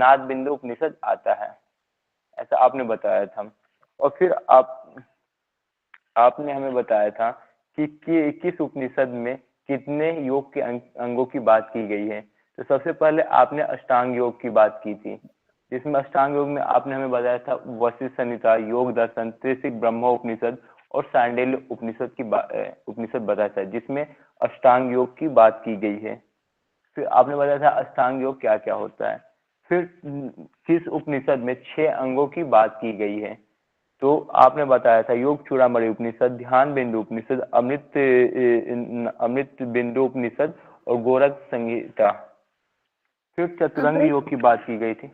नाद बिंदु उपनिषद आता है, ऐसा आपने बताया था। और फिर आपने हमें बताया था कि किस उपनिषद में कितने योग के अंगों की बात की गई है। तो सबसे पहले आपने अष्टांग योग की बात की थी, जिसमें अष्टांग योग में आपने हमें बताया था वशिष्ठ संहिता, योग दर्शन, त्रिशिक ब्रह्मोपनिषद और सांडिल्य उपनिषद बताया था, जिसमें अष्टांग योग की बात की गई है। फिर आपने बताया था अष्टांग योग क्या क्या होता है। फिर किस उपनिषद में 6 अंगों की बात की गई है। तो आपने बताया था योग चूड़ामणि उपनिषद, ध्यान बिंदु उपनिषद, अमृत बिंदु उपनिषद और गोरख संहिता। फिर चतुरंग अमृत योग की बात की गई थी,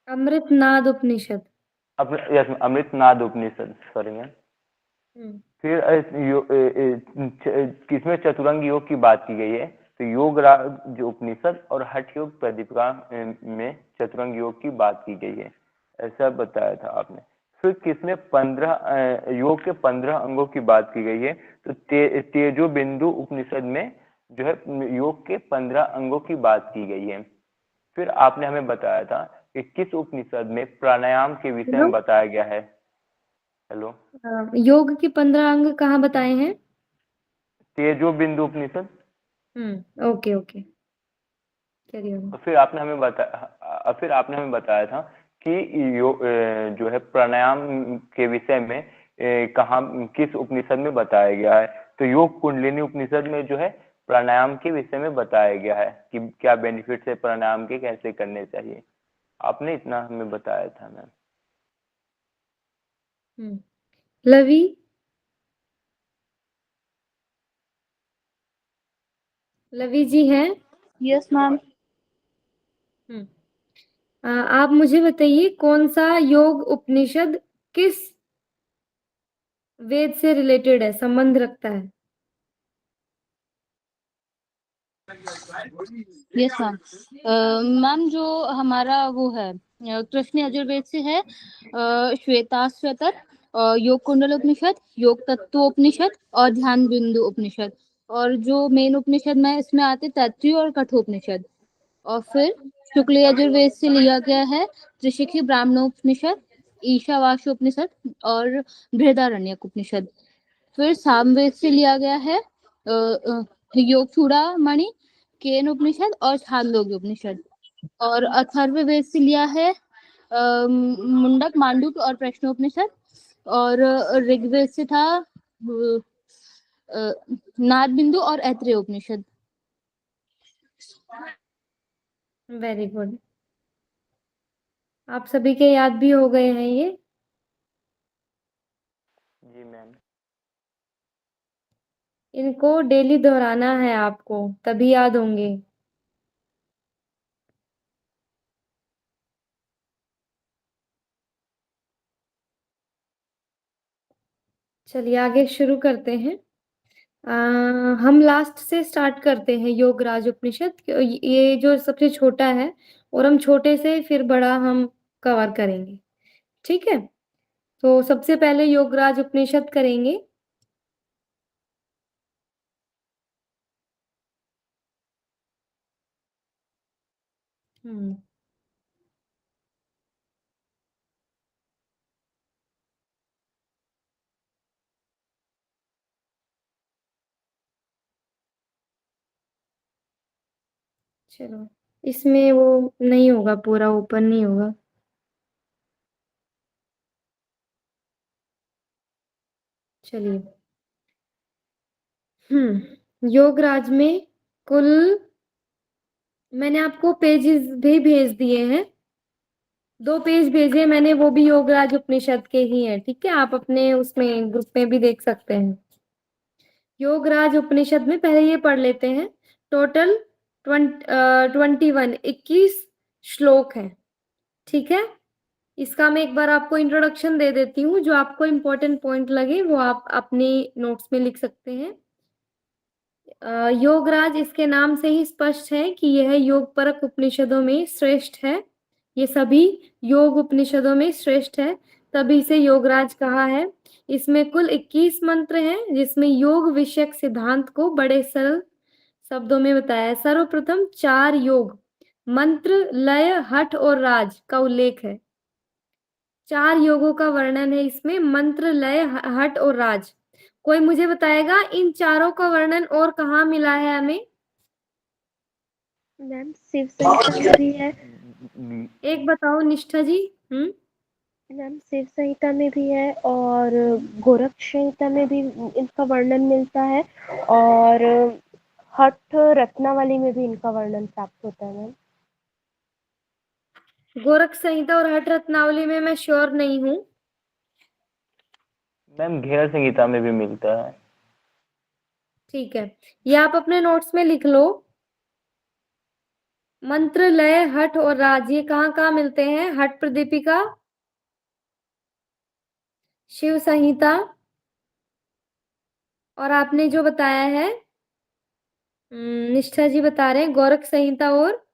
अमृतनाद उपनिषद। अमृतनाद उपनिषद, सॉरी मैम। फिर किसमें चतुरंग योग की बात की गई है, तो योग राज उपनिषद और हठ योग प्रदीपिका में चतुरंग योग की बात की गई है, ऐसा बताया था आपने। फिर किसमें 15 योग के 15 अंगों की बात की गई है, तो तेजो बिंदु उपनिषद में जो है योग के 15 अंगों की बात की गई है। फिर आपने हमें बताया था कि किस उपनिषद में प्राणायाम के विषय में बताया गया है। हेलो, योग के 15 अंग कहाँ बताए हैं? तेजो बिंदु उपनिषद। ओके ओके, चलिए। और फिर आपने हमें बताया था कि जो है प्राणायाम के विषय में कहाँ किस उपनिषद में बताया गया है। तो योग कुंडलिनी उपनिषद में जो है प्राणायाम के विषय में बताया गया है कि क्या बेनिफिट्स है प्राणायाम के, कैसे करने चाहिए। आपने इतना हमें बताया था मैम। लवी लवी जी हैं? Yes ma'am. आप मुझे बताइए कौन सा योग उपनिषद किस वेद से रिलेटेड है, संबंध रखता है? Yes ma'am. मैम जो हमारा वो है कृष्ण यजुर्वेद से है, श्वेताश्वतर, योग कुंडल उपनिषद, योग तत्व उपनिषद और ध्यान बिंदु उपनिषद। और जो मेन उपनिषद में इसमें आते तैत्तिरीय और कठोपनिषद। और फिर शुक्ल यजुर्वेद से लिया गया है त्रिशिखी ब्राह्मणोपनिषद, ईशावास्योपनिषद और बृहदारण्यक उपनिषद। फिर सामवेद से लिया गया है योग चूड़ामणि, केन उपनिषद और छांदोग्य उपनिषद। और अथर्ववेद से लिया है मुंडक, मांडुक्य और प्रश्नोपनिषद। और ऋग्वेद से था नाद बिंदु और ऐत्रेय उपनिषद। वेरी गुड, आप सभी के याद भी हो गए हैं ये। जी मैम। इनको डेली दोहराना है आपको, तभी याद होंगे। चलिए आगे शुरू करते हैं। हम लास्ट से स्टार्ट करते हैं, योग राज उपनिषद। ये जो सबसे छोटा है, और हम छोटे से फिर बड़ा हम कवर करेंगे, ठीक है? तो सबसे पहले योग राज उपनिषद करेंगे। चलो, इसमें वो नहीं होगा, पूरा ओपन नहीं होगा। चलिए, योग राज में कुल मैंने आपको पेजेस भी भेज दिए हैं, 2 पेज भेजे मैंने, वो भी योग राज उपनिषद के ही हैं, ठीक है? आप अपने उसमें ग्रुप में भी देख सकते हैं। योग राज उपनिषद में पहले ये पढ़ लेते हैं। टोटल 21 श्लोक है, ठीक है? इसका मैं एक बार आपको इंट्रोडक्शन दे देती हूँ, जो आपको इम्पोर्टेंट पॉइंट लगे वो आप अपने नोट्स में लिख सकते हैं। योगराज इसके नाम से ही स्पष्ट है कि यह योग परक उपनिषदों में श्रेष्ठ है। ये सभी योग उपनिषदों में श्रेष्ठ है, तभी इसे योगराज कहा है। इसमें कुल 21 मंत्र हैं, जिसमें योग विषयक सिद्धांत को बड़े सरल शब्दों में बताया है। सर्वप्रथम 4 योग मंत्र, लय, हठ और राज का उल्लेख है। 4 योगों का वर्णन है इसमें, मंत्र, लय, हठ और राज। कोई मुझे बताएगा इन चारों का वर्णन और कहाँ मिला है हमें? मैम शिव संहिता में भी है। एक बताओ निष्ठा जी। मैम शिव संहिता में भी है और गोरख संहिता में भी इनका वर्णन मिलता है और हठ रत्नावली में भी इनका वर्णन प्राप्त होता है मैम। गोरख संहिता और हठ रत्नावली में मैं श्योर नहीं हूँ। मैम घेर संहिता में भी मिलता है। ठीक है, ये आप अपने नोट्स में लिख लो। मंत्र, लय, हठ और राज ये कहाँ कहाँ मिलते हैं? हठ प्रदीपिका, शिव संहिता, और आपने जो बताया है निष्ठा जी बता रहे हैं गोरख संहिता और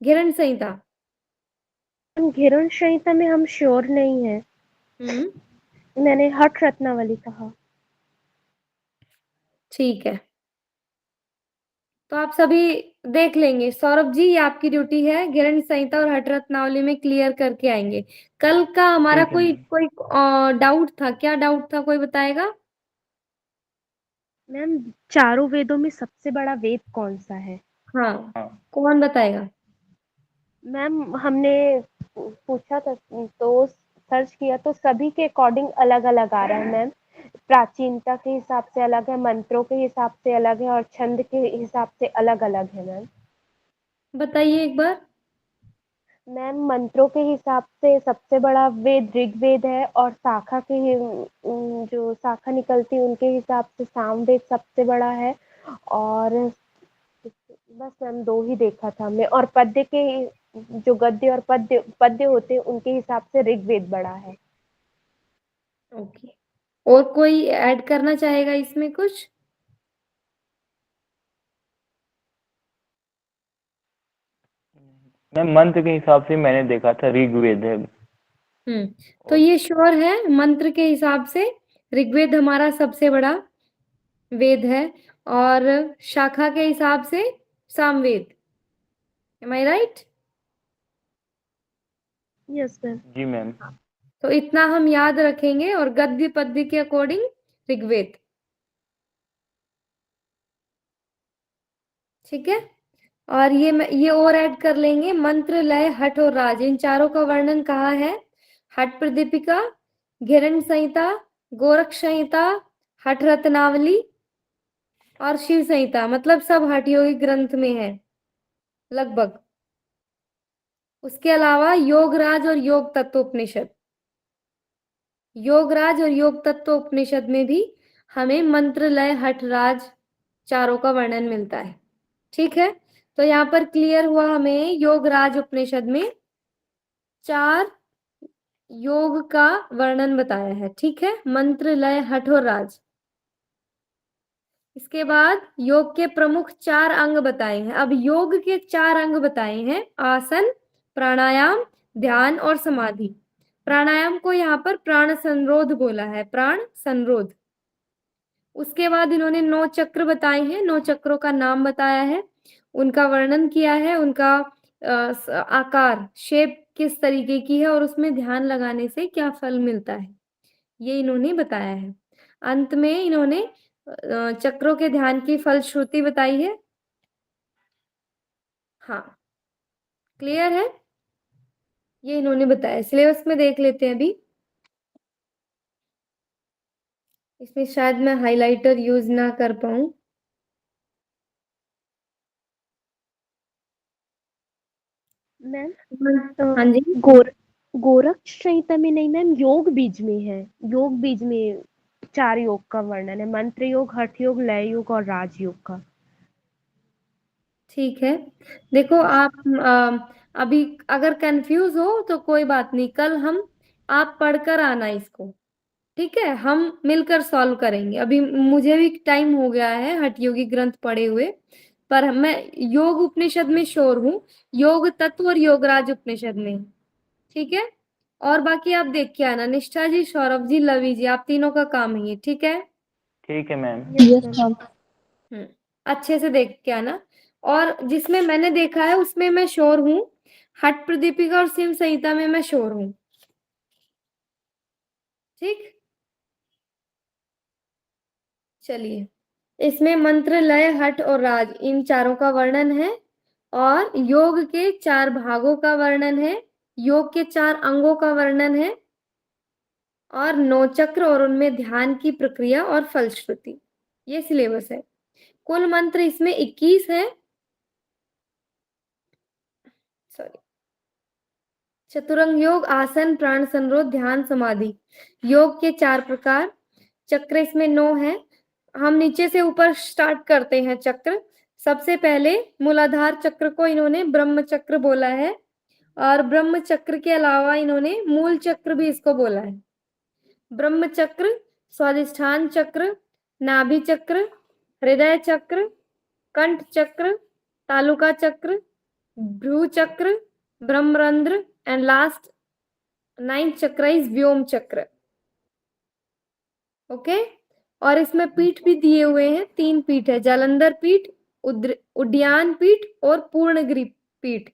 घिरण संहिता। घिरण संहिता में हम श्योर नहीं है। मैंने हठ रत्नावली कहा। ठीक है, तो आप सभी देख लेंगे। सौरभ जी, ये आपकी ड्यूटी है, घिरण संहिता और हठ रत्नावली में क्लियर करके आएंगे। कल का हमारा ठीक है कोई डाउट था? क्या डाउट था, कोई बताएगा? मैम चारों वेदों में सबसे बड़ा वेद कौन सा है? हाँ, हाँ। कौन बताएगा? मैम हमने पूछा था तो सर्च किया तो सभी के अकॉर्डिंग अलग अलग आ रहा है मैम। प्राचीनता के हिसाब से अलग है, मंत्रों के हिसाब से अलग है और छंद के हिसाब से अलग अलग है मैम। बताइए एक बार। मैम मंत्रों के हिसाब से सबसे बड़ा वेद ऋग्वेद है और शाखा के जो शाखा निकलती है उनके हिसाब से सामवेद सबसे बड़ा है और बस मैम 2 ही देखा था हमने और पद्य के जो गद्य और पद्य पद्य होते हैं उनके हिसाब से ऋग्वेद बड़ा है। ओके, और कोई ऐड करना चाहेगा इसमें कुछ? मैम मंत्र के हिसाब से मैंने देखा था ऋग्वेद है। तो ये श्योर है, मंत्र के हिसाब से ऋग्वेद हमारा सबसे बड़ा वेद है और शाखा के हिसाब से Samaveda. Am I right? Yes ma'am. जी मैम। तो इतना हम याद रखेंगे और गद्य पद्य के अकॉर्डिंग ऋग्वेद। ठीक है, और ये और ऐड कर लेंगे, मंत्र, लय, हठ और राज इन चारों का वर्णन कहाँ है? हठ प्रदीपिका, घिरण संहिता, गोरख संहिता, हठ रत्नावली और शिव संहिता, मतलब सब हठ योगी ग्रंथ में है लगभग। उसके अलावा योगराज और योग तत्वोपनिषद, योगराज और योग तत्वोपनिषद में भी हमें मंत्र, लय, हठ, राज चारों का वर्णन मिलता है। ठीक है, तो यहाँ पर क्लियर हुआ हमें योगराज उपनिषद में 4 योग का वर्णन बताया है। ठीक है, मंत्र, लय, हठ और राज। इसके बाद योग के प्रमुख 4 अंग बताए हैं। अब योग के 4 अंग बताए हैं, आसन, प्राणायाम, ध्यान और समाधि। प्राणायाम को यहाँ पर प्राण संरोध बोला है, प्राण संरोध। उसके बाद इन्होंने 9 चक्र बताए हैं, 9 चक्रों का नाम बताया है, उनका वर्णन किया है, उनका आकार, शेप किस तरीके की है और उसमें ध्यान लगाने से क्या फल मिलता है, ये इन्होंने बताया है। अंत में इन्होंने चक्रों के ध्यान की फलश्रुति बताई है। हाँ, क्लियर है? ये इन्होंने बताया, सिलेबस में देख लेते हैं अभी। इसमें शायद मैं हाइलाइटर यूज ना कर पाऊं। मैम हाँ जी, गोरख संहिता में नहीं मैम, योग बीज में है। योग बीज में 4 योग का वर्णन है, मंत्र योग, हठ योग, लय योग और राजयोग का। ठीक है। देखो आप अभी अगर कंफ्यूज हो तो कोई बात नहीं, कल हम आप पढ़कर आना इसको। ठीक है, हम मिलकर सॉल्व करेंगे। अभी मुझे भी टाइम हो गया है हठ योगी ग्रंथ पढ़े हुए, पर मैं योग उपनिषद में श्योर हूँ, योग तत्व और योगराज उपनिषद में। ठीक है, और बाकी आप देख के आना। निष्ठा जी, सौरभ जी, लवी जी, आप तीनों का काम है ये। ठीक है, ठीक है मैम। Yes ma'am. अच्छे से देख के आना। और जिसमें मैंने देखा है उसमें मैं श्योर हूँ, हठ प्रदीपिका और शिव संहिता में मैं श्योर हूँ। ठीक, चलिए, इसमें मंत्र, लय, हठ और राज इन चारों का वर्णन है, और योग के 4 भागों का वर्णन है, योग के 4 अंगों का वर्णन है, और 9 चक्र और उनमें ध्यान की प्रक्रिया और फलश्रुति। ये सिलेबस है। कुल मंत्र इसमें 21 है। सॉरी, चतुरंग योग, आसन, प्राण संरोध, ध्यान, समाधि, योग के 4 प्रकार। चक्र इसमें 9 है। हम नीचे से ऊपर स्टार्ट करते हैं चक्र। सबसे पहले मूलाधार चक्र को इन्होंने ब्रह्म चक्र बोला है, और ब्रह्म चक्र के अलावा इन्होंने मूल चक्र भी इसको बोला है। ब्रह्म चक्र, स्वादिष्ठान चक्र, नाभि चक्र, हृदय चक्र, कंठ चक्र, तालुका चक्र, भ्रू चक्र, ब्रह्मरंध्र, एंड लास्ट 9th चक्र इज व्योम चक्र। ओके, और इसमें पीठ भी दिए हुए हैं, 3 पीठ है, जालंधर पीठ, उद्यान पीठ और पूर्णगिरि पीठ।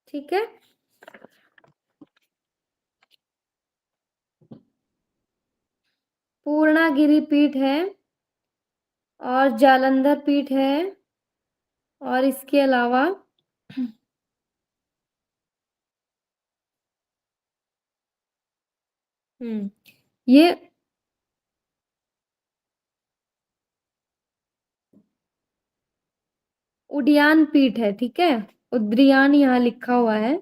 ठीक है, पूर्णागिरि पीठ है और जालंधर पीठ है, और इसके अलावा ये उद्यान पीठ है। ठीक है, उद्रियान यहाँ लिखा हुआ है,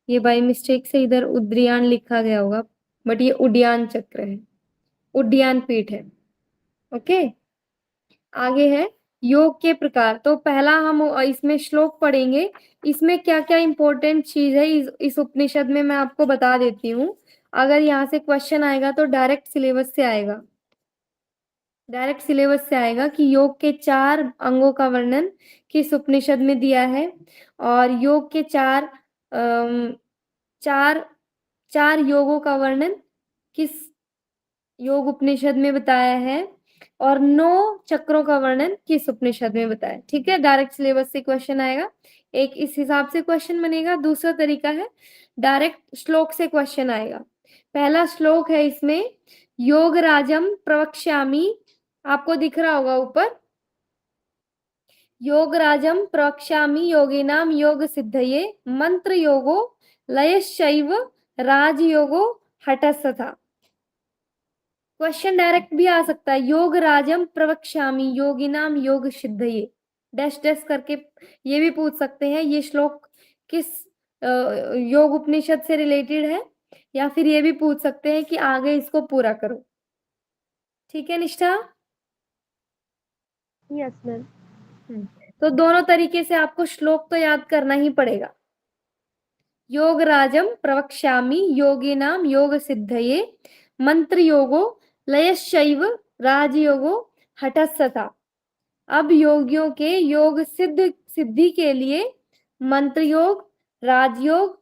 ये बाय मिस्टेक से इधर उद्रियान लिखा गया होगा, बट ये उद्यान चक्र है, उद्यान पीठ है। ओके, आगे है योग के प्रकार। तो पहला हम इसमें श्लोक पढ़ेंगे। इसमें क्या क्या इंपॉर्टेंट चीज है इस उपनिषद में मैं आपको बता देती हूँ। अगर यहाँ से क्वेश्चन आएगा तो डायरेक्ट सिलेबस से आएगा, डायरेक्ट सिलेबस से आएगा कि योग के 4 अंगों का वर्णन किस उपनिषद में दिया है, और योग के 4 योगों का वर्णन किस योग उपनिषद में बताया है, और 9 चक्रों का वर्णन किस उपनिषद में बताया। ठीक है, डायरेक्ट सिलेबस से क्वेश्चन आएगा। एक इस हिसाब से क्वेश्चन बनेगा। दूसरा तरीका है डायरेक्ट श्लोक से क्वेश्चन आएगा। पहला श्लोक है इसमें, योग राजम प्रवक्ष्यामि, आपको दिख रहा होगा ऊपर, योग राजम प्रवक्ष्यामि योगिनाम योग सिद्धये मंत्र योगो लयश्चैव राजयोगो हठस्तथा। क्वेश्चन डायरेक्ट भी आ सकता है, योग राजम प्रवक्ष्यामि योगिनाम योग सिद्धये डैश डैश करके ये भी पूछ सकते हैं ये श्लोक किस योग उपनिषद से रिलेटेड है, या फिर ये भी पूछ सकते हैं कि आगे इसको पूरा करो। ठीक है निष्ठा? Yes ma'am. तो दोनों तरीके से आपको श्लोक तो याद करना ही पड़ेगा। योग राजम प्रवक्ष्यामि योगिनाम योग सिद्धये मंत्र योगो लयश्चैव राजयोगो हठस्तथा। अब योगियों के योग सिद्धि के लिए मंत्र योग, राजयोग,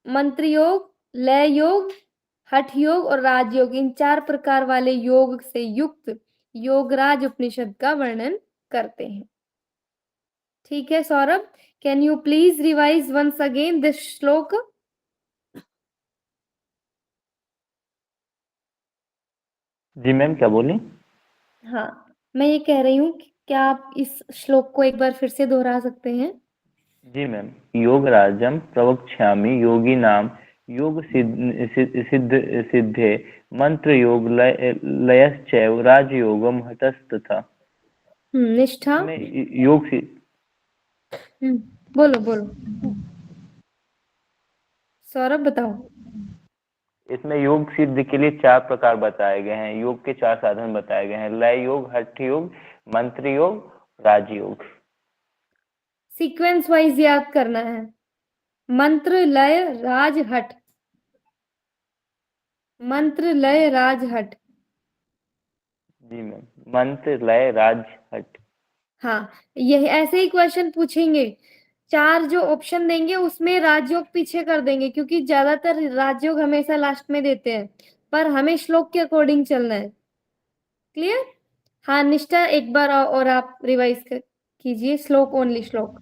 मंत्र योग, लय योग, हठ योग और राजयोग, इन 4 प्रकार वाले योग से युक्त योगराज उपनिषद का वर्णन करते हैं। ठीक है Saurabh, can you please revise once again this shloka? जी मैम, क्या बोली? हाँ, मैं ये कह रही हूँ कि क्या आप इस श्लोक को एक बार फिर से दोहरा सकते हैं? जी मैम, योग राजम प्रवक्ष्यामि योगी नाम योग सिद्धे मंत्र योग लयश्चैव राजयोगम हठस्तथा। निष्ठा? में योग से बोलो बोलो, सौरभ बताओ। इसमें योग सिद्ध के लिए 4 प्रकार बताए गए हैं, योग के 4 साधन बताए गए हैं, लय योग, हठ योग, मंत्र योग, राजयोग। सीक्वेंस वाइज याद करना है, मंत्र लय राज हठ, मंत्र लय राज हठ। जी मैम, मंत्र लय राज हठ। हाँ, यही ऐसे ही क्वेश्चन पूछेंगे। 4 जो ऑप्शन देंगे उसमें राजयोग पीछे कर देंगे, क्योंकि ज्यादातर राजयोग हमेशा लास्ट में देते हैं, पर हमें श्लोक के अकॉर्डिंग चलना है। क्लियर? हाँ निष्ठा, एक बार और आप रिवाइज कीजिए, श्लोक, ओनली श्लोक।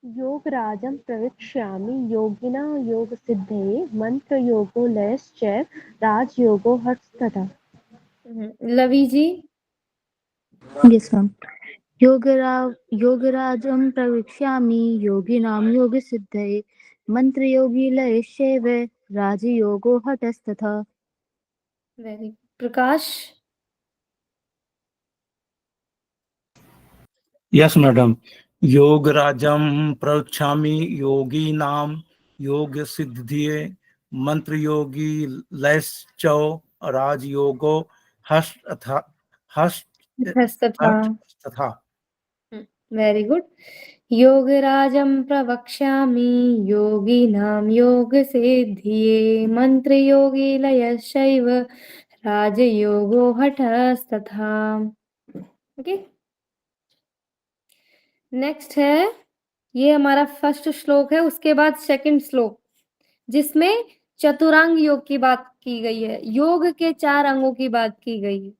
योगराजं प्रवक्ष्यामि योगिना योगसिद्धये मंत्रयोगो लयश्च राजयोगो हस्ततः। लवी जी। Yes ma'am. योगराजं प्रवक्ष्यामि योगिनां योगसिद्धये मंत्रयोगी लयश्चैव राजयोगो हठस्तथा। वेरी प्रकाश। Yes madam. योगराजं प्रवक्ष्यामि योगिनां योगसिद्धये मंत्रयोगी लयश्च राजयोगो हस्त हस्तथा। तथा। Very good. योगराजं प्रवक्ष्यामि योगिनां योगसिद्धिये मंत्रयोगी लयश्चैव राजयोगो हठस्तथा। ओके, नेक्स्ट है, ये हमारा फर्स्ट श्लोक है, उसके बाद सेकंड श्लोक जिसमें चतुरांग योग की बात की गई है, योग के 4 अंगों की बात की गई है।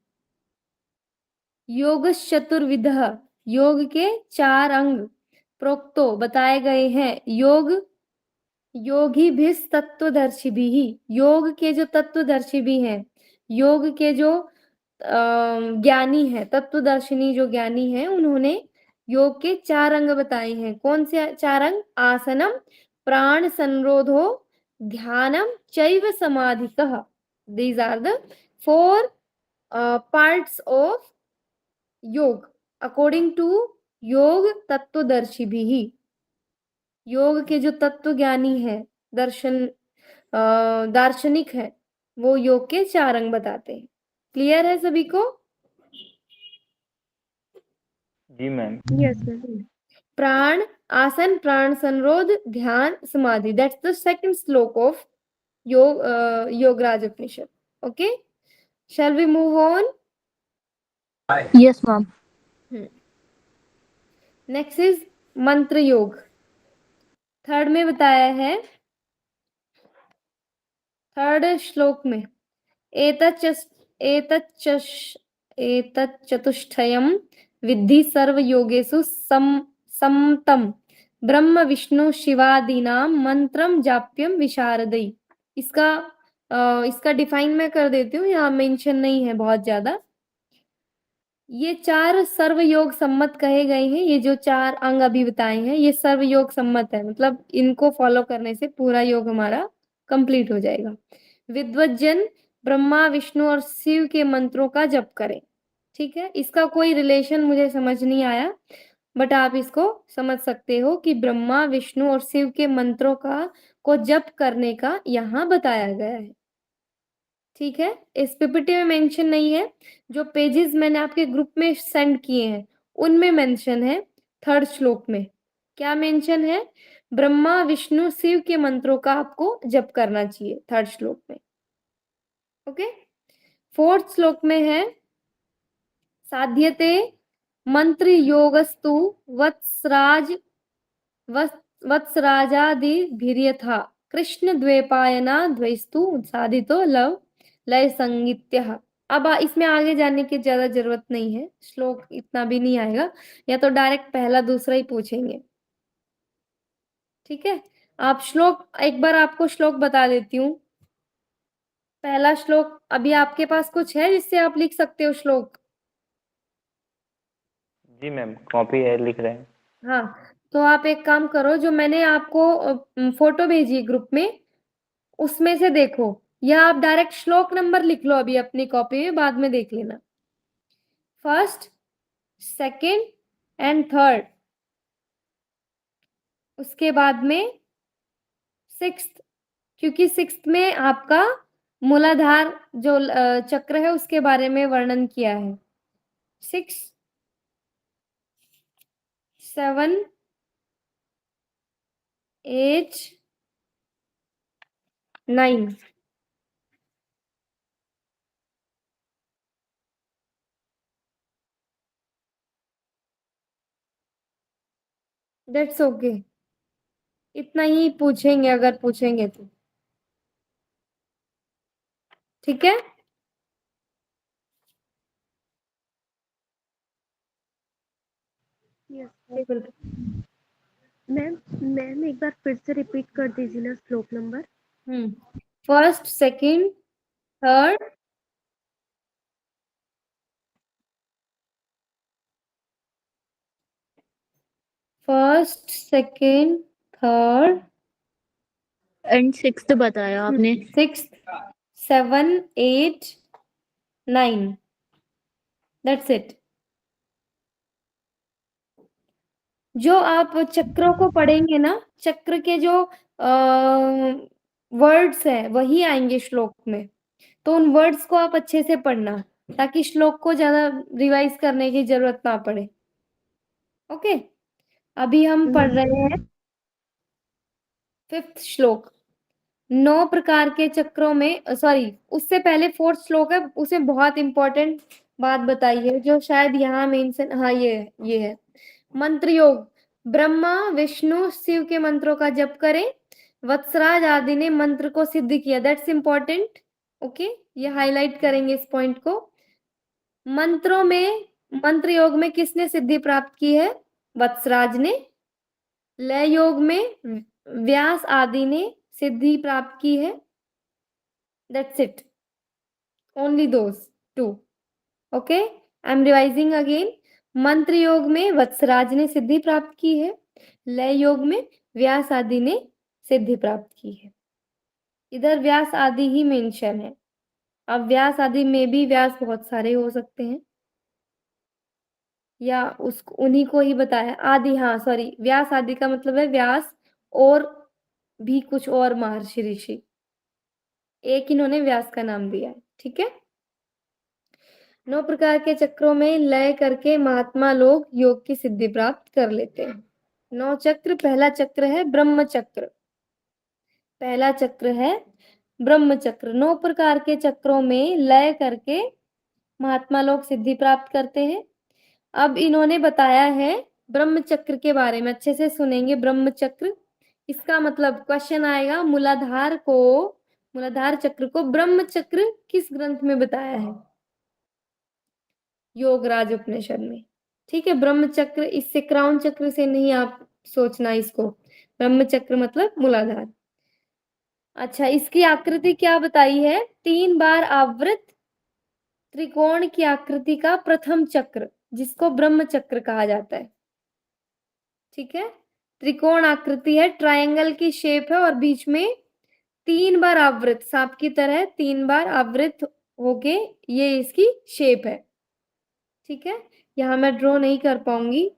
योग चतुर्विध, योग के 4 अंग प्रोक्तो बताए गए हैं। योग योगी भी तत्वदर्शी भी, योग के जो तत्वदर्शी भी हैं, योग के जो ज्ञानी है, तत्वदर्शिनी जो ज्ञानी है, उन्होंने योग के 4 अंग बताए हैं। कौन से 4 अंग? आसनम, प्राण संरोधो, ध्यानम चैव समाधितः। These are the 4 parts of yoga according to yoga तत्वदर्शी भी। योग के जो तत्व ज्ञानी है, दार्शनिक है, वो योग के 4 अंग बताते हैं। क्लियर है सभी को? जी मैम। Yes ma'am. प्राण आसन, प्राण संरोध, ध्यान, समाधि, that's the second shloka of Yogaraj Upanishad. Okay, shall we move on? Yes ma'am. Next is mantra yoga. Third में बताया है, थर्ड श्लोक में एतच्चतुष्टयं विद्धि सर्व योगेषु समतं ब्रह्म विष्णु शिवादीनां मंत्रम जाप्यम विशारदई। इसका डिफाइन मैं कर देती हूँ, यहाँ मेंशन नहीं है बहुत ज्यादा। ये 4 सर्व योग सम्मत कहे गए हैं। ये जो 4 अंग अभी बताए हैं, ये सर्व योग सम्मत है, मतलब इनको फॉलो करने से पूरा योग हमारा कंप्लीट हो जाएगा। विद्वज्जन ब्रह्मा विष्णु और शिव के मंत्रों का जप करें। ठीक है, इसका कोई रिलेशन मुझे समझ नहीं आया, बट आप इसको समझ सकते हो कि ब्रह्मा विष्णु और शिव के मंत्रों को जप करने का यहाँ बताया गया है। ठीक है, इस पीपीटी में मेंशन नहीं है, जो पेजेस मैंने आपके ग्रुप में सेंड किए हैं उनमें मेंशन है। थर्ड श्लोक में क्या मेंशन है? ब्रह्मा विष्णु शिव के मंत्रों का आपको जप करना चाहिए, थर्ड श्लोक में। ओके, फोर्थ श्लोक में है, साध्यते मंत्र योगस्तु वत्सराजादिभिर्यथा कृष्ण द्वैपायना द्वैस्तु साधितो लव लय संगीत्य। अब इसमें आगे जाने की ज्यादा जरूरत नहीं है, श्लोक इतना भी नहीं आएगा, या तो डायरेक्ट पहला दूसरा ही पूछेंगे। ठीक है, आप श्लोक, एक बार आपको श्लोक बता देती हूँ। पहला श्लोक, अभी आपके पास कुछ है जिससे आप लिख सकते हो श्लोक? जी मैम, कॉपी है, लिख रहे हैं। हाँ, तो आप एक काम करो, जो मैंने आपको फोटो भेजी ग्रुप में, उसमें से देखो, या आप डायरेक्ट श्लोक नंबर लिख लो अभी अपनी कॉपी में, बाद में देख लेना। फर्स्ट, सेकंड एंड थर्ड, उसके बाद में सिक्स्थ, क्योंकि सिक्स्थ में आपका मूलाधार जो चक्र है उसके बारे में वर्णन किया है। 6, 7, 8, 9, दैट्स ओके। इतना ही पूछेंगे अगर पूछेंगे तो। ठीक है, बिल्कुल। मैम मैम एक बार फिर से रिपीट कर दीजिए ना श्लोक number. First, second, third, first, second, third and sixth बताया आपने। 6, 7, 8, 9, दैट्स इट। जो आप चक्रों को पढ़ेंगे ना, चक्र के जो वर्ड्स हैं वही आएंगे श्लोक में, तो उन वर्ड्स को आप अच्छे से पढ़ना ताकि श्लोक को ज्यादा रिवाइज करने की जरूरत ना पड़े। ओके, अभी हम पढ़ रहे हैं 5th श्लोक। 9 प्रकार के चक्रों में, सॉरी उससे पहले 4th श्लोक है, उसे बहुत इंपॉर्टेंट बात बताई है जो शायद यहाँ मेंशन, हाँ ये है मंत्र योग। ब्रह्मा विष्णु शिव के मंत्रों का जप करें, वत्सराज आदि ने मंत्र को सिद्ध किया, दैट्स इंपॉर्टेंट। ओके, ये हाईलाइट करेंगे इस पॉइंट को। मंत्रों में, मंत्र योग में किसने सिद्धि प्राप्त की है? वत्सराज ने। लय योग में व्यास आदि ने सिद्धि प्राप्त की है, that's it, only those two. Okay, I am revising again. मंत्र योग में वत्सराज ने सिद्धि प्राप्त की है, लय योग में व्यास आदि ने सिद्धि प्राप्त की है। इधर व्यास आदि ही मेंशन है। अब व्यास आदि में भी व्यास बहुत सारे हो सकते हैं, या उसको उन्हीं को ही बताया आदि, हाँ सॉरी, व्यास आदि का मतलब है व्यास और भी कुछ और महर्षि ऋषि, एक इन्होंने व्यास का नाम दिया है, ठीक है। 9 प्रकार के चक्रों में लय करके महात्मा लोग योग की सिद्धि प्राप्त कर लेते हैं। 9 चक्र, पहला चक्र है ब्रह्म चक्र, पहला चक्र है ब्रह्म चक्र। 9 प्रकार के चक्रों में लय करके महात्मा लोग सिद्धि प्राप्त करते हैं। अब इन्होंने बताया है ब्रह्म चक्र के बारे में, अच्छे से सुनेंगे। ब्रह्म चक्र, इसका मतलब क्वेश्चन आएगा, मूलाधार चक्र को ब्रह्म चक्र किस ग्रंथ में बताया है? योगराज उपनिषद में, ठीक है। ब्रह्म चक्र, इससे क्राउन चक्र से नहीं आप सोचना इसको, ब्रह्म चक्र मतलब मूलाधार। अच्छा, इसकी आकृति क्या बताई है? 3 बार आवृत त्रिकोण की आकृति का प्रथम चक्र, जिसको ब्रह्म चक्र कहा जाता है, ठीक है। त्रिकोण आकृति है, ट्रायंगल की शेप है और बीच में 3 बार आवृत, सांप की तरह 3 बार आवृत होके ये इसकी शेप है, ठीक है। यहाँ मैं ड्रॉ नहीं कर पाऊंगी,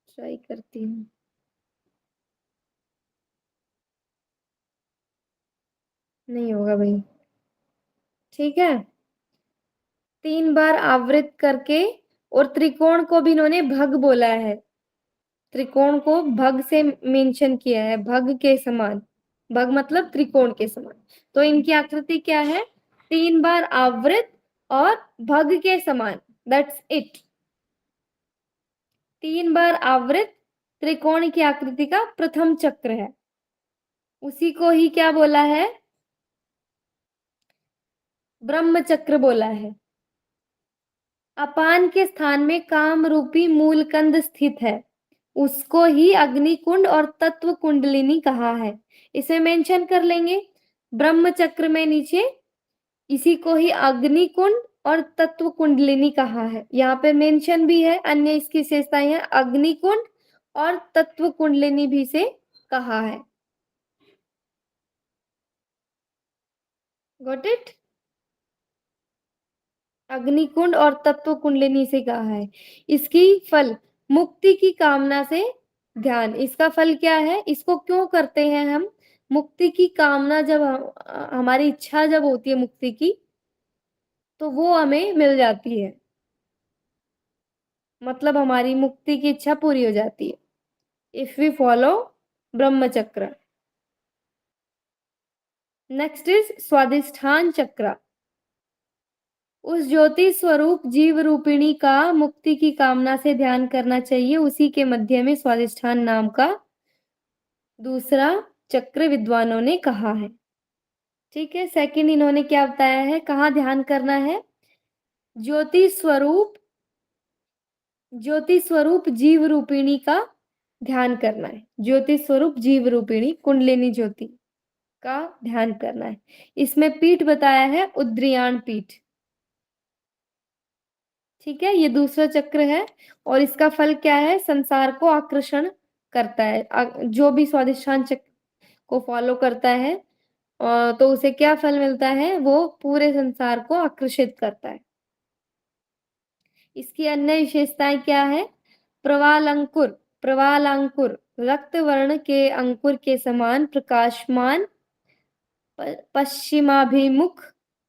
ट्राई करती हूँ, नहीं होगा भाई, ठीक है। 3 बार आवृत करके, और त्रिकोण को भी इन्होंने भग बोला है, त्रिकोण को भग से मेंशन किया है, भग के समान, भग मतलब त्रिकोण के समान। तो इनकी आकृति क्या है? 3 बार आवृत और भग के समान, दैट्स इट। 3 बार आवृत त्रिकोण की आकृति का प्रथम चक्र है, उसी को ही क्या बोला है? ब्रह्म चक्र बोला है। अपान के स्थान में काम रूपी मूल कंद स्थित है, उसको ही अग्नि कुंड और तत्व कुंडलिनी कहा है। इसे मेंशन कर लेंगे ब्रह्म चक्र में नीचे, इसी को ही अग्नि कुंड और तत्व कुंडलिनी कहा है। यहाँ पे मेंशन भी है, अन्य इसकी विशेषताएं हैं, अग्नि कुंड और तत्व कुंडलिनी भी से कहा है। Got it? अग्निकुंड और तत्व कुंडलिनी से कहा है। इसकी फल मुक्ति की कामना से ध्यान, इसका फल क्या है? इसको क्यों करते हैं हम? मुक्ति की कामना, जब हमारी इच्छा जब होती है मुक्ति की, तो वो हमें मिल जाती है, मतलब हमारी मुक्ति की इच्छा पूरी हो जाती है इफ वी फॉलो ब्रह्म चक्र। नेक्स्ट इज स्वादिष्ठान चक्र। उस ज्योति स्वरूप जीव रूपिणी का मुक्ति की कामना से ध्यान करना चाहिए, उसी के मध्य में स्वादिष्ठान नाम का दूसरा चक्र विद्वानों ने कहा है। ठीक है। सेकंड इन्होंने क्या बताया है, कहाँ ध्यान करना है, ज्योति स्वरूप जीव रूपिणी का ध्यान करना है। ज्योति स्वरूप जीव रूपिणी कुंडलिनी ज्योति का ध्यान करना है। इसमें पीठ बताया है उद्रियाण पीठ। ठीक है, ये दूसरा चक्र है और इसका फल क्या है, संसार को आकर्षण करता है। जो भी स्वादिष्ठान चक्र को फॉलो करता है तो उसे क्या फल मिलता है, वो पूरे संसार को आकर्षित करता है। इसकी अन्य विशेषताएं क्या है, प्रवालांकुर रक्त वर्ण के अंकुर के समान प्रकाशमान पश्चिमाभिमुख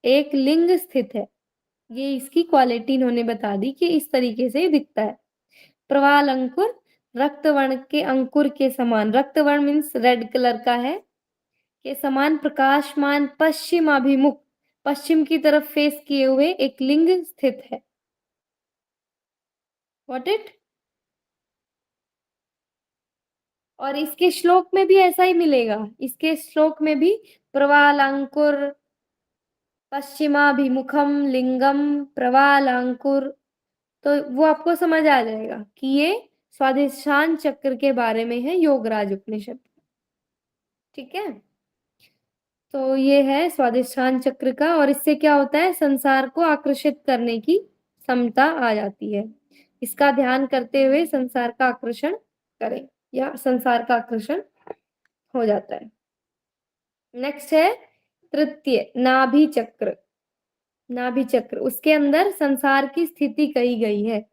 एक लिंग स्थित है। ये इसकी क्वालिटी इन्होंने बता दी कि इस तरीके से दिखता है। प्रवाल अंकुर रक्तवर्ण के अंकुर के समान, रक्तवर्ण मीन्स रेड कलर का है, के समान प्रकाशमान पश्चिमाभिमुख पश्चिम की तरफ फेस किए हुए एक लिंग स्थित है। Got it? और इसके श्लोक में भी ऐसा ही मिलेगा। इसके श्लोक में भी प्रवालांकुर पश्चिमाभिमुखम लिंगम प्रवालांकुर, तो वो आपको समझ आ जाएगा कि ये स्वादिष्ठान चक्र के बारे में है, योगराज उपनिषद। ठीक है, तो ये है स्वादिष्ठान चक्र का, और इससे क्या होता है, संसार को आकर्षित करने की क्षमता आ जाती है। इसका ध्यान करते हुए संसार का आकर्षण करें या संसार का आकर्षण हो जाता है। नेक्स्ट है तृतीय नाभि चक्र। नाभि चक्र, उसके अंदर संसार की स्थिति कही गई है।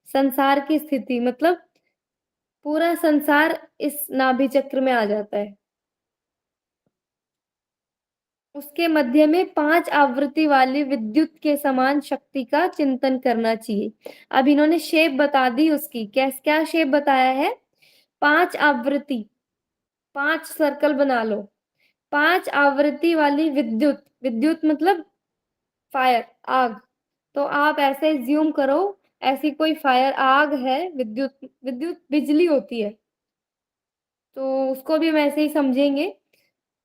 संसार की स्थिति मतलब पूरा संसार इस नाभि चक्र में आ जाता है। उसके मध्य में 5 आवृत्ति वाली विद्युत के समान शक्ति का चिंतन करना चाहिए। अब इन्होंने शेप बता दी उसकी, क्या शेप बताया है, 5 आवृत्ति, 5 सर्कल बना लो। 5 आवृत्ति वाली विद्युत, विद्युत मतलब फायर, आग। तो आप ऐसे ज्यूम करो, ऐसी कोई फायर आग है, विद्युत, विद्युत बिजली होती है, तो उसको भी हम ऐसे ही समझेंगे।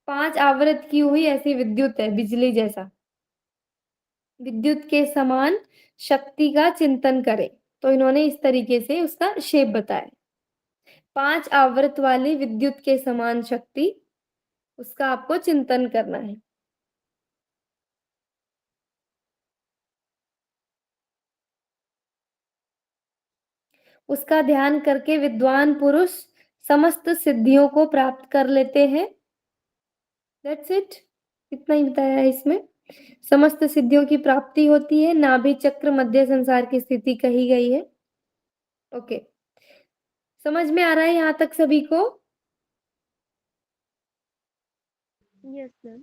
5 आवृत की हुई ऐसी विद्युत है, बिजली जैसा, विद्युत के समान शक्ति का चिंतन करें। तो इन्होंने इस तरीके से उसका शेप बताया। 5 आवृत वाली विद्युत के समान शक्ति, उसका आपको चिंतन करना है। उसका ध्यान करके विद्वान पुरुष समस्त सिद्धियों को प्राप्त कर लेते हैं। That's it, इतना ही बताया है इसमें। समस्त सिद्धियों की प्राप्ति होती है। नाभि चक्र मध्य संसार की स्थिति कही गई है। ओके, समझ में आ रहा है यहाँ तक सभी को? Yes ma'am.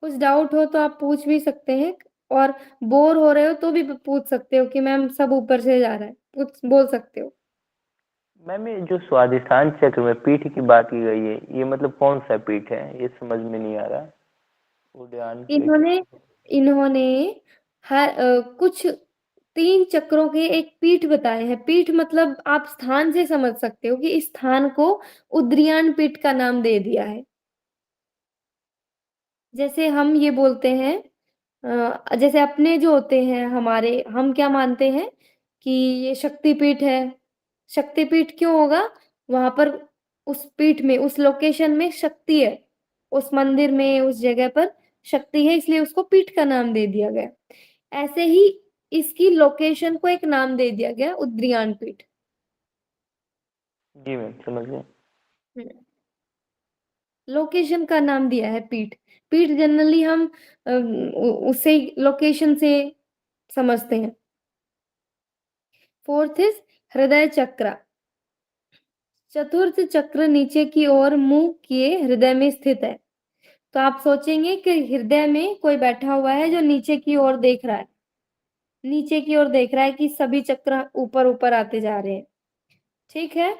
कुछ डाउट हो तो आप पूछ भी सकते हैं, और बोर हो रहे हो तो भी पूछ सकते हो कि मैम सब ऊपर से जा रहा है, कुछ बोल सकते हो। मैम ये जो स्वादिष्ठान चक्र में पीठ की बात की गई है, ये मतलब कौन सा पीठ है, ये समझ में नहीं आ रहा। उद्यान पीठ। इन्होंने हर कुछ 3 चक्रों के एक पीठ बताए हैं। पीठ मतलब आप स्थान से समझ सकते हो कि इस स्थान को उद्रियाण पीठ का नाम दे दिया है। जैसे हम ये बोलते हैं, जैसे अपने जो होते हैं हमारे, हम क्या मानते हैं कि ये शक्तिपीठ है। शक्तिपीठ क्यों होगा, वहां पर उस पीठ में, उस लोकेशन में शक्ति है, उस मंदिर में, उस जगह पर शक्ति है, इसलिए उसको पीठ का नाम दे दिया गया। ऐसे ही इसकी लोकेशन को एक नाम दे दिया गया, उद्रियाण पीठ। जी मैम समझ गए। लोकेशन का नाम दिया है पीठ। पीठ जनरली हम उसे लोकेशन से समझते हैं। फोर्थ इज हृदय चक्र। चतुर्थ चक्र नीचे की ओर मुंह किए हृदय में स्थित है। तो आप सोचेंगे कि हृदय में कोई बैठा हुआ है जो नीचे की ओर देख रहा है, नीचे की ओर देख रहा है कि सभी चक्र ऊपर ऊपर आते जा रहे हैं। ठीक है,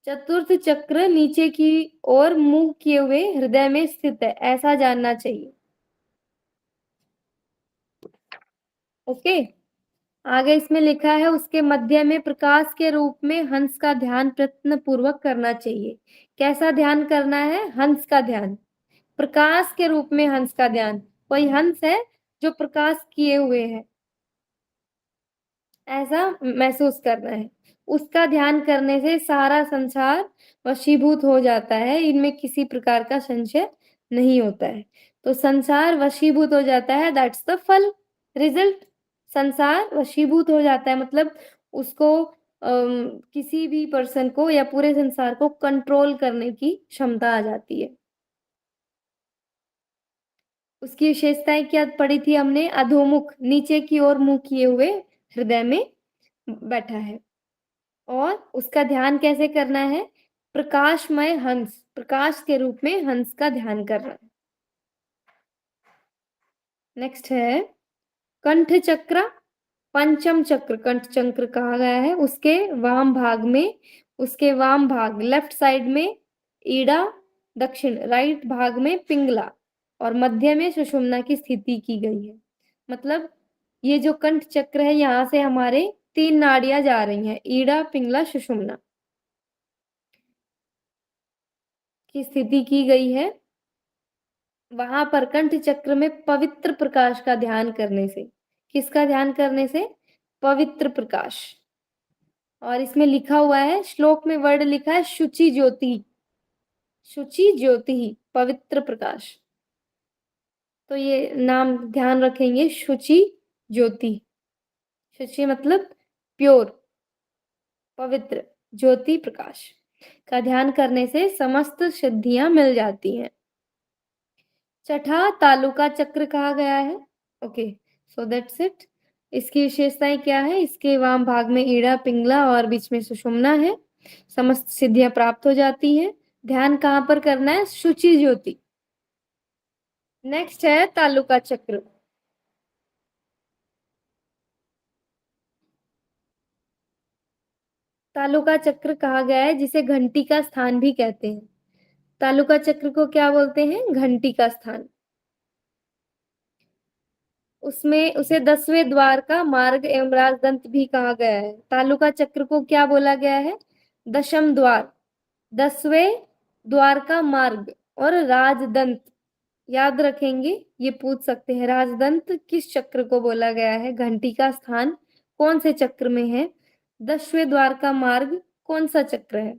चतुर्थ चक्र नीचे की ओर मुंह किए हुए हृदय में स्थित है, ऐसा जानना चाहिए। ओके, आगे इसमें लिखा है उसके मध्य में प्रकाश के रूप में हंस का ध्यान प्रयत्न पूर्वक करना चाहिए। कैसा ध्यान करना है, हंस का ध्यान। प्रकाश के रूप में हंस का ध्यान, कोई हंस है जो प्रकाश किए हुए है, ऐसा महसूस करना है। उसका ध्यान करने से सारा संसार वशीभूत हो जाता है, इनमें किसी प्रकार का संशय नहीं होता है। तो संसार वशीभूत हो जाता है, दैट्स द फल, रिजल्ट। संसार वशीभूत हो जाता है मतलब उसको किसी भी पर्सन को या पूरे संसार को कंट्रोल करने की क्षमता आ जाती है। उसकी विशेषताएं क्या पढ़ी थी हमने? अधोमुख, नीचे की ओर मुंह किए हुए हृदय में बैठा है। और उसका ध्यान कैसे करना है? प्रकाशमय हंस, प्रकाश के रूप में हंस का ध्यान करना है। नेक्स्ट है कंठ चक्र, पंचम चक्र कंठ चक्र कहा गया है। उसके वाम भाग में, उसके वाम भाग लेफ्ट साइड में ईड़ा, दक्षिण राइट भाग में पिंगला और मध्य में सुषुम्ना की स्थिति की गई है। मतलब ये जो कंठ चक्र है, यहाँ से हमारे 3 नाड़ियां जा रही हैं, ईड़ा, पिंगला, सुषुम्ना की स्थिति की गई है। वहां पर कंठ चक्र में पवित्र प्रकाश का ध्यान करने से, किसका ध्यान करने से? पवित्र प्रकाश। और इसमें लिखा हुआ है, श्लोक में वर्ड लिखा है शुचि ज्योति, शुचि ज्योति, पवित्र प्रकाश। तो ये नाम ध्यान रखेंगे, शुचि ज्योति। शुचि मतलब प्योर, पवित्र, ज्योति प्रकाश का ध्यान करने से समस्त सिद्धियां मिल जाती हैं। छठा तालुका चक्र कहा गया है। Okay, so that's it. इसकी विशेषताएं क्या है? इसके वाम भाग में ईड़ा, पिंगला और बीच में सुषुम्ना है। समस्त सिद्धियां प्राप्त हो जाती हैं। ध्यान कहाँ पर करना है? शुचि ज्योति। नेक्स्ट है तालुका चक्र। तालुका चक्र कहा गया है जिसे घंटी का स्थान भी कहते हैं। तालुका चक्र को क्या बोलते हैं? घंटी का स्थान। उसमें उसे 10वें द्वार का मार्ग एवं राजदंत भी कहा गया है। तालुका चक्र को क्या बोला गया है? दशम द्वार, 10वें द्वार का मार्ग और राजदंत। याद रखेंगे, ये पूछ सकते हैं राजदंत किस चक्र को बोला गया है, घंटी का स्थान कौन से चक्र में है, 10वें द्वार का मार्ग कौन सा चक्र है?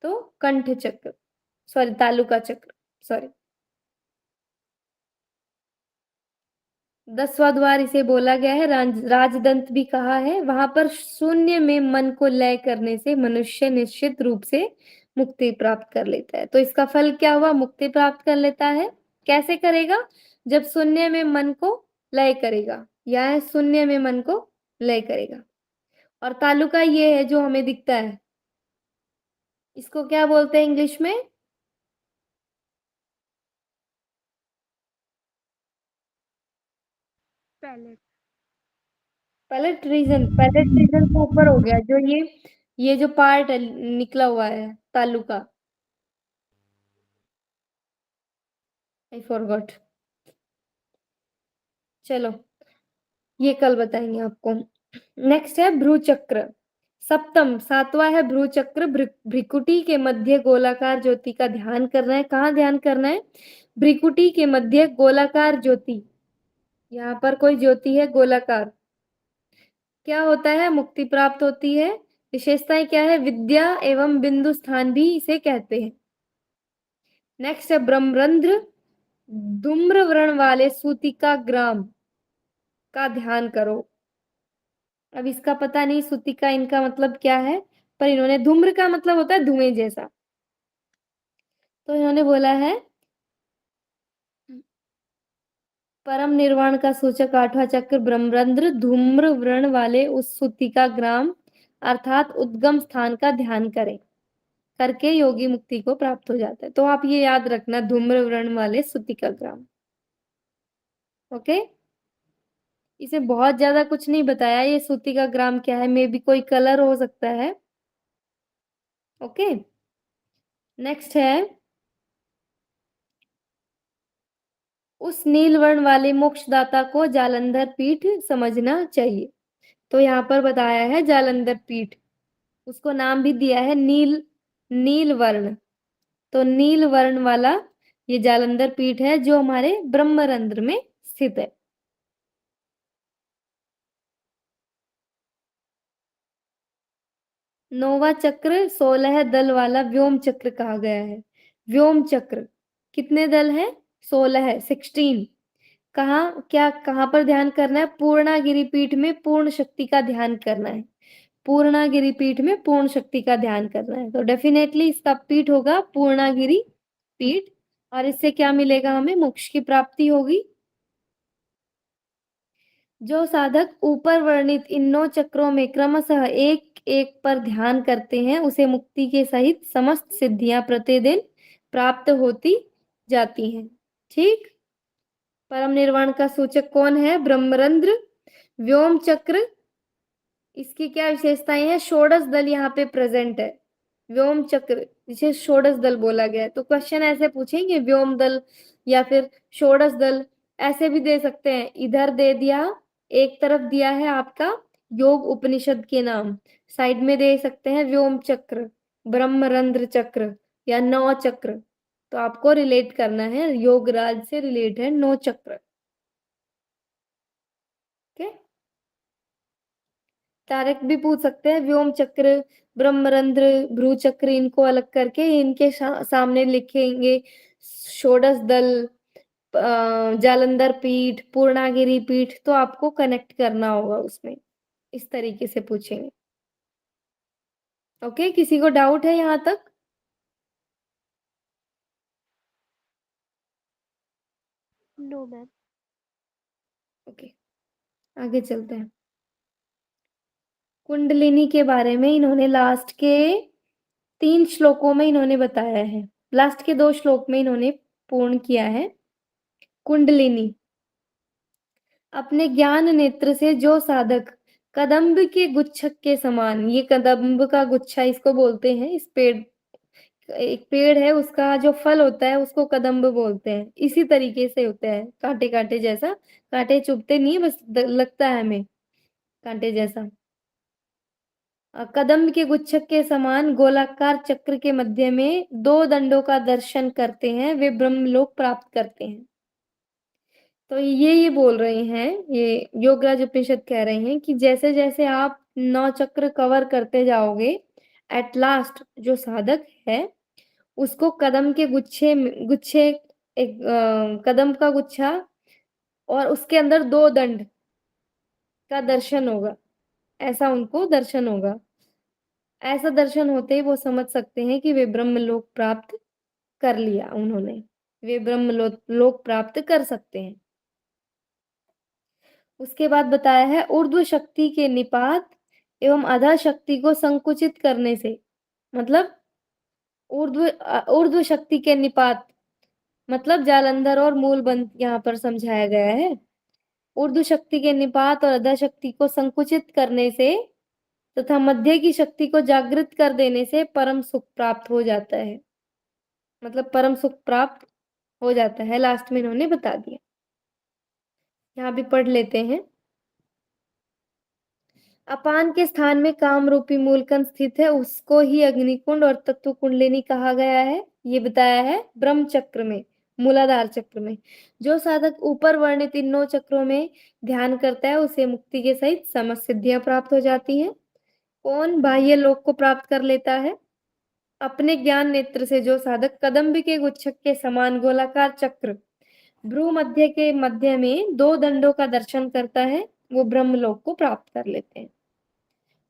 तो कंठ चक्र, सॉरी तालुका चक्र, सॉरी। 10वां द्वार इसे बोला गया है, राजदंत भी कहा है। वहां पर शून्य में मन को लय करने से मनुष्य निश्चित रूप से मुक्ति प्राप्त कर लेता है। तो इसका फल क्या हुआ? मुक्ति प्राप्त कर लेता है। कैसे करेगा? जब शून्य में मन को लय करेगा, या शून्य में मन को लय करेगा। और तालुका ये है जो हमें दिखता है, इसको क्या बोलते हैं इंग्लिश में? Palate. Palate region, palate region से ऊपर हो गया जो ये जो पार्ट है निकला हुआ है तालुका, आई फॉरगॉट। चलो ये कल बताएंगे आपको। नेक्स्ट है भ्रू चक्र, सप्तम, 7वां है भ्रू चक्र। भ्रिकुटी के मध्य गोलाकार ज्योति का ध्यान करना है। कहाँ ध्यान करना है? भ्रिकुटी के मध्य गोलाकार ज्योति, यहाँ पर कोई ज्योति है गोलाकार। क्या होता है? मुक्ति प्राप्त होती है। विशेषताएं क्या है? विद्या एवं बिंदु स्थान भी इसे कहते हैं। नेक्स्ट है ब्रह्मरंध्र, धूम्र वर्ण वाले सूतिका ग्राम का ध्यान करो। अब इसका पता नहीं सूतिका इनका मतलब क्या है, पर इन्होंने धूम्र का मतलब होता है धुएं जैसा, तो इन्होंने बोला है परम निर्वाण का सूचक 8वां चक्र ब्रह्मरंध्र धूम्र वर्ण वाले उस सूतिका ग्राम अर्थात उद्गम स्थान का ध्यान करें, करके योगी मुक्ति को प्राप्त हो जाता है। तो आप ये याद रखना, धूम्र वर्ण वाले सूतिका ग्राम। ओके, इसे बहुत ज्यादा कुछ नहीं बताया, ये सूतिका ग्राम क्या है, मे बी कोई कलर हो सकता है। ओके, नेक्स्ट है उस नील वर्ण वाले मोक्षदाता को जालंधर पीठ समझना चाहिए। तो यहाँ पर बताया है जालंधर पीठ, उसको नाम भी दिया है नील, नील वर्ण। तो नील वर्ण वाला ये जालंधर पीठ है जो हमारे ब्रह्मरंध्र में स्थित है। नौवा चक्र 16 दल वाला व्योम चक्र कहा गया है। व्योम चक्र कितने दल है? 16 है, 16। कहाँ पर ध्यान करना है? पूर्णागिरि पीठ में पूर्ण शक्ति का ध्यान करना है। पूर्णागिरि पीठ में पूर्ण शक्ति का ध्यान करना है, तो डेफिनेटली इसका पीठ होगा पूर्णागिरि पीठ। और इससे क्या मिलेगा? हमें मोक्ष की प्राप्ति होगी। जो साधक ऊपर वर्णित इन 9 चक्रों में क्रमशः एक एक पर ध्यान करते हैं, उसे मुक्ति के सहित समस्त सिद्धियां प्रतिदिन प्राप्त होती जाती हैं। ठीक। परम निर्वाण का सूचक कौन है? ब्रह्मरंध्र, व्योम चक्र। इसकी क्या विशेषताएं हैं? षोडश दल यहाँ पे प्रेजेंट है। व्योम चक्र जिसे षोडश दल बोला गया है। तो क्वेश्चन ऐसे पूछेंगे, व्योम दल या फिर षोडश दल, ऐसे भी दे सकते हैं। इधर दे दिया, एक तरफ दिया है आपका योग उपनिषद के नाम, साइड में दे सकते हैं व्योम चक्र, ब्रह्मरंध्र चक्र या 9 चक्र। तो आपको रिलेट करना है, योगराज से रिलेट है 9 चक्र। ओके। तारक भी पूछ सकते हैं, व्योम चक्र, ब्रह्मरंध्र, भ्रू चक्र, इनको अलग करके इनके सामने लिखेंगे षोडश दल, जालंधर पीठ, पूर्णागिरि पीठ। तो आपको कनेक्ट करना होगा उसमें, इस तरीके से पूछेंगे। ओके। किसी को डाउट है यहाँ तक? No ma'am. ओके, आगे चलते हैं। कुंडलिनी के बारे में इन्होंने लास्ट के 3 श्लोकों में इन्होंने बताया है। लास्ट के 2 श्लोक में इन्होंने पूर्ण किया है। कुंडलिनी, अपने ज्ञान नेत्र से जो साधक कदम्ब के गुच्छक के समान, ये कदम्ब का गुच्छा इसको बोलते हैं। इस पेड़, एक पेड़ है, उसका जो फल होता है उसको कदम्ब बोलते हैं। इसी तरीके से होता है, कांटे कांटे जैसा। कांटे चुभते नहीं है, बस लगता है हमें कांटे जैसा। कदम्ब के गुच्छक के समान गोलाकार चक्र के मध्य में 2 दंडों का दर्शन करते हैं, वे ब्रह्मलोक प्राप्त करते हैं। तो ये बोल रहे हैं, ये योगराज उपनिषद कह रहे हैं कि जैसे जैसे आप 9 चक्र कवर करते जाओगे, एट लास्ट जो साधक है उसको कदम के गुच्छे एक कदम का गुच्छा और उसके अंदर 2 दंड का दर्शन होगा। ऐसा उनको दर्शन होगा। ऐसा दर्शन होते ही वो समझ सकते हैं कि वे ब्रह्मलोक प्राप्त कर लिया उन्होंने, वे ब्रह्मलोक लोक प्राप्त कर सकते हैं। उसके बाद बताया है ऊर्ध्व शक्ति के निपात एवं अधा शक्ति को संकुचित करने से। मतलब ऊर्ध्व शक्ति के निपात मतलब जालंधर और मूलबंध यहाँ पर समझाया गया है। ऊर्ध्व शक्ति के निपात और अधा शक्ति को संकुचित करने से तथा मध्य की शक्ति को जागृत कर देने से परम सुख प्राप्त हो जाता है। मतलब परम सुख प्राप्त हो जाता है, लास्ट में इन्होंने बता दिया। यहाँ भी पढ़ लेते हैं। अपान के स्थान में काम रूपी मूलकंद स्थित है, उसको ही अग्निकुंड और तत्व कुंडलिनी कहा गया है। ये बताया है ब्रह्म चक्र में, मूलाधार चक्र में। जो साधक ऊपर वर्णित इन 9 चक्रों में ध्यान करता है, उसे मुक्ति के सहित समस्त सिद्धियां प्राप्त हो जाती हैं। कौन बाह्य लोक को प्राप्त कर लेता है? अपने ज्ञान नेत्र से जो साधक कदम्ब के गुच्छक के समान गोलाकार चक्र भ्रू मध्य के मध्य में 2 दंडों का दर्शन करता है, वो ब्रह्मलोक को प्राप्त कर लेते हैं।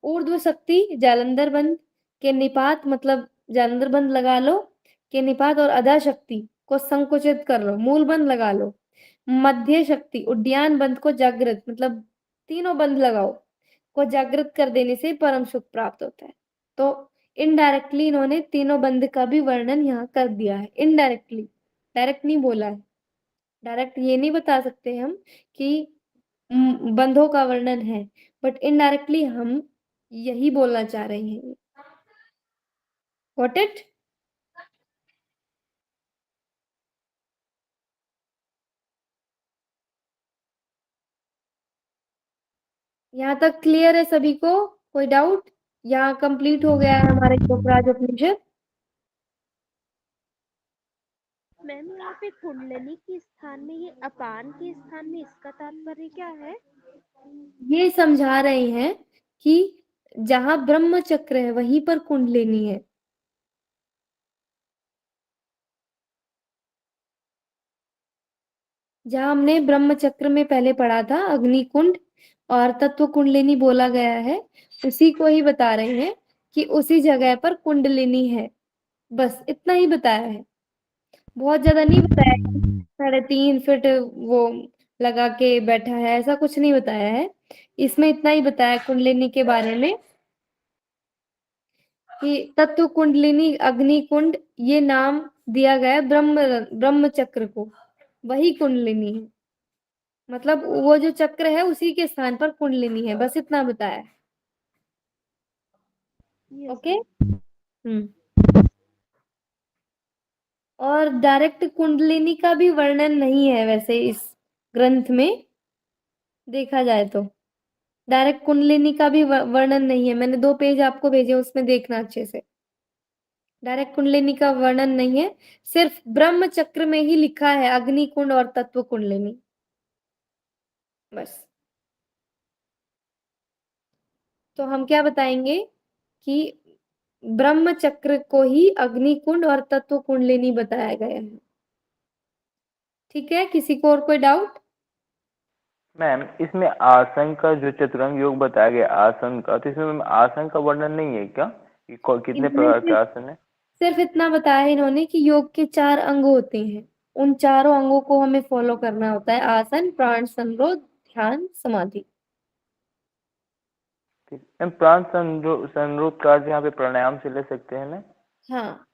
ऊर्ध्व शक्ति जालंधर बंद के निपात, मतलब जालंधर बंद लगा लो, के निपात और अधा शक्ति को संकुचित कर लो, मूल बंद लगा लो। मध्य शक्ति उड्डयन बंद को जागृत, मतलब तीनों बंद लगाओ, को जागृत कर देने से परम सुख प्राप्त होता है। तो इनडायरेक्टली इन्होंने तीनों बंद का भी वर्णन यहाँ कर दिया है। इनडायरेक्टली, डायरेक्ट नहीं बोला है। डायरेक्ट ये नहीं बता सकते हम कि बंधों का वर्णन है, बट इनडायरेक्टली हम यही बोलना चाह रहे हैं। Got it? यहाँ तक क्लियर है सभी को? कोई डाउट? यहाँ कंप्लीट हो गया है हमारा योगराज उपनिषद। मैम यहाँ पे कुंडलिनी के स्थान में, ये अपान के स्थान में, इसका तात्पर्य क्या है? ये समझा रहे हैं कि जहां ब्रह्म चक्र है वहीं पर कुंडलिनी है। जहां हमने ब्रह्म चक्र में पहले पढ़ा था अग्नि कुंड और तत्व कुंडलिनी बोला गया है, उसी को ही बता रहे हैं कि उसी जगह पर कुंडलिनी है। बस इतना ही बताया है, बहुत ज्यादा नहीं बताया कि 3.5 फीट वो लगा के बैठा है, ऐसा कुछ नहीं बताया है। इसमें इतना ही बताया कुंडलिनी के बारे में कि तत्व कुंडलिनी अग्नि कुंड ये नाम दिया गया है ब्रह्म चक्र को, वही कुंडलिनी है। मतलब वो जो चक्र है उसी के स्थान पर कुंडलिनी है, बस इतना बताया है। Yes okay. मैम। और डायरेक्ट कुंडलिनी का भी वर्णन नहीं है वैसे इस ग्रंथ में, देखा जाए तो डायरेक्ट कुंडलिनी का भी वर्णन नहीं है। मैंने 2 पेज आपको भेजे, उसमें देखना अच्छे से। डायरेक्ट कुंडलिनी का वर्णन नहीं है, सिर्फ ब्रह्म चक्र में ही लिखा है अग्नि कुंड और तत्व कुंडलिनी, बस। तो हम क्या बताएंगे कि ब्रह्म चक्र को ही अग्नि कुंड और तत्व कुंडलिनी बताया गया है। ठीक है, किसी को और कोई डाउट? मैम इसमें आसन का जो चतुरंग योग बताया गया आसन का, तो इसमें मैम आसन का वर्णन नहीं है क्या कि कितने इनमें प्रकार के सिर्फ आसन है? सिर्फ इतना बताया है इन्होंने कि योग के 4 अंग होते हैं, उन चारों अंगों को हमें फॉलो करना होता है, आसन, प्राण संरोध, ध्यान, समाधि। ठीक मैम, प्राण संरोध का अर्थ यहाँ पे प्राणायाम से ले सकते हैं ना? हाँ,